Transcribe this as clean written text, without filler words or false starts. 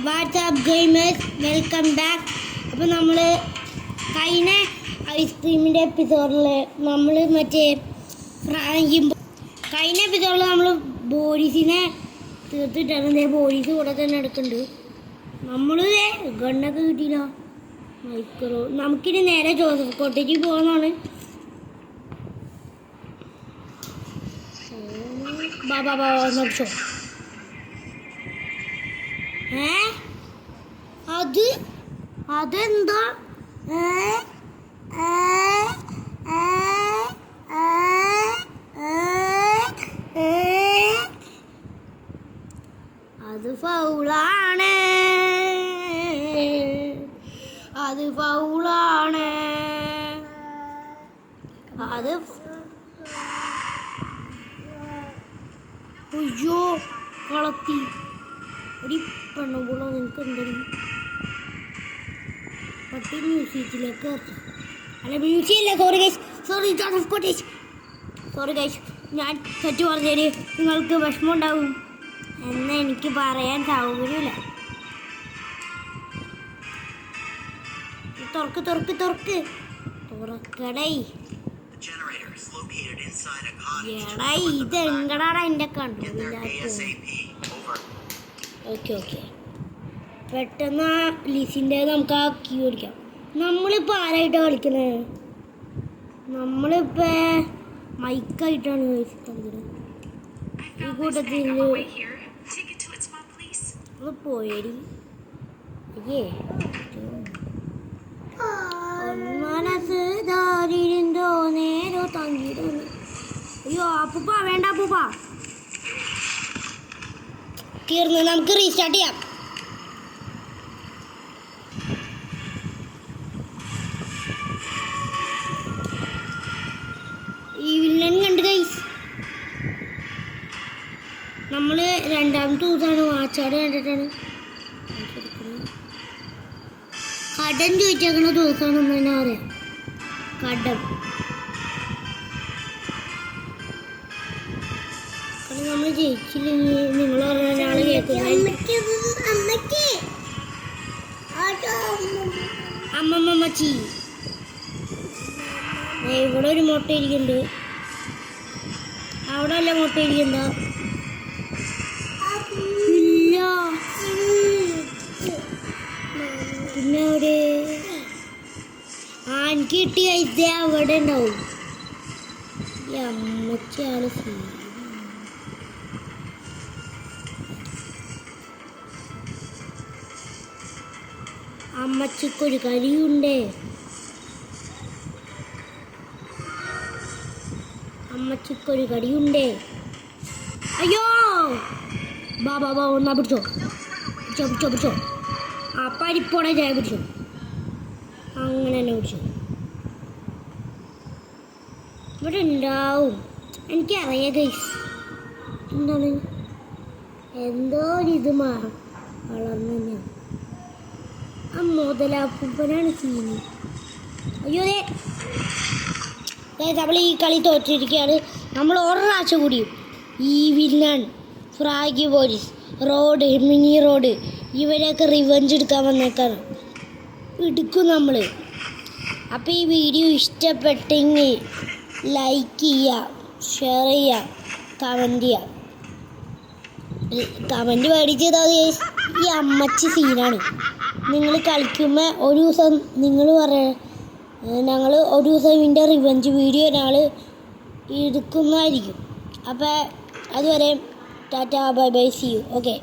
WhatsApp gamers welcome back. അപ്പോൾ നമ്മൾ കഴിഞ്ഞ ഐസ്ക്രീമിൻ്റെ എപ്പിസോഡിൽ നമ്മൾ കഴിഞ്ഞ എപ്പിസോഡിൽ നമ്മൾ ബോഡീസിനെ തീർത്തിട്ടാണ്. ബോഡീസ് കൂടെ തന്നെ എടുക്കുന്നുണ്ട്. നമ്മൾ ഗണ്ണൊക്കെ കിട്ടിയില്ല. മൈക്രോ നമുക്കിനി നേരെ ജോസഫ് കോട്ടേജിൽ പോകുന്നതാണ്. ബാബാ നോച്ചോ. അതെന്താ അത് ഫൗളാണ്, അത് ഫൗളാണ്, അത് അയ്യോ കളത്തി ഒരു പെണ്ണുകൂടോ. നിനക്ക് എന്തെങ്കിലും പട്ടി മ്യൂസിയത്തിലേക്ക് അല്ല മ്യൂസിയല്ല, sorry Joseph cottage, sorry guys. ഞാൻ തെറ്റ് പറഞ്ഞതിന് നിങ്ങൾക്ക് വിഷമം ഉണ്ടാവും എന്ന് എനിക്ക് പറയാൻ സൗകര്യമില്ല. തുറക്കടേ. എടാ ഇതെങ്കടാടാ എൻ്റെ കണ്ടില്ല. ഓക്കെ പെട്ടെന്ന് ലിസിൻ്റെ നമുക്ക് ആ കീ ഓടിക്കാം. നമ്മളിപ്പോൾ ആരായിട്ടാണ് കളിക്കുന്നത്? നമ്മളിപ്പോൾ മൈക്കായിട്ടാണ് കളിക്കുന്നത്. ഈ കൂട്ടത്തിൽ ഒന്ന് പോയടി മനസ്സ് ദാരിരുന്തോ നേരോ തങ്ങിയിരുന്നു. അയ്യോ അപ്പൂപ്പ വേണ്ട, അപ്പൂപ്പ തീർന്നു. നമുക്ക് റീസ്റ്റാർട്ട് ചെയ്യാം. ഈ വില്ലൻ കണ്ട് ഗൈസ്. നമ്മൾ രണ്ടാമത്തെ ദിവസമാണ് വാച്ചാട് കണ്ടിട്ടാണ്. കടം ചോദിച്ചേക്കണ ദിവസമാണെന്ന് തന്നെ പറയാം. കടം നമ്മൾ ജയിച്ചില്ലെങ്കിൽ നിങ്ങൾ പറഞ്ഞ ആള് കേൾക്കുന്നത്. അമ്മമ്മച്ചി ഇവിടെ ഒരു മുട്ട ഇരിക്കുന്നുണ്ട്. അവിടെ അല്ല മുട്ട ഇരിക്കണ്ട. ഇല്ല പിന്നെ അവിടെ എനിക്ക് കിട്ടിയ ഇതേ അവിടെ ഉണ്ടാവും. ഈ അമ്മച്ചി ആള് അമ്മച്ചിക്കൊരു കരിയുണ്ടേ. അമ്മച്ചിക്കൊരു കടിയുണ്ടേ. അയ്യോ ബാബാ ഒന്നാ പിടിച്ചോ. ആ പരിപ്പോടെ ചായ പിടിച്ചോ. അങ്ങനെ തന്നെ പിടിച്ചോ. ഇവിടെ ഉണ്ടാവും എനിക്കറിയാം ഗൈസ്. എന്താണ് എന്തോ ഒരിത് വളർന്നു. ആ മുതലാപ്പൂപ്പനാണ് സീനി. അയ്യോ നമ്മൾ ഈ കളി തോറ്റിരിക്കുകയാണ്. നമ്മൾ ഒരാഴ്ച കൂടി ഈ വില്ലൻ, ഫ്രാഗി പോലീസ്, റോഡ്, മിനി റോഡ് ഇവരെയൊക്കെ റിവെഞ്ച് എടുക്കാൻ വന്നേക്കാണ്. എടുക്കും നമ്മൾ. അപ്പോൾ ഈ വീഡിയോ ഇഷ്ടപ്പെട്ടെങ്കിൽ ലൈക്ക് ചെയ്യുക, ഷെയർ ചെയ്യുക, കമൻറ്റ് ചെയ്യുക. കമൻറ്റ് മേടിച്ചത് ഈ അമ്മച്ചി സീനാണ്. നിങ്ങൾ കളിക്കുമ്പോൾ ഒരു ദിവസം നിങ്ങൾ ഞങ്ങൾ ഒരു ദിവസം ഇതിൻ്റെ റിവെഞ്ച് വീഡിയോ ഞങ്ങൾ എടുക്കുന്നതായിരിക്കും. അപ്പോൾ അതുവരെ ta ta bye bye, see you. Okay.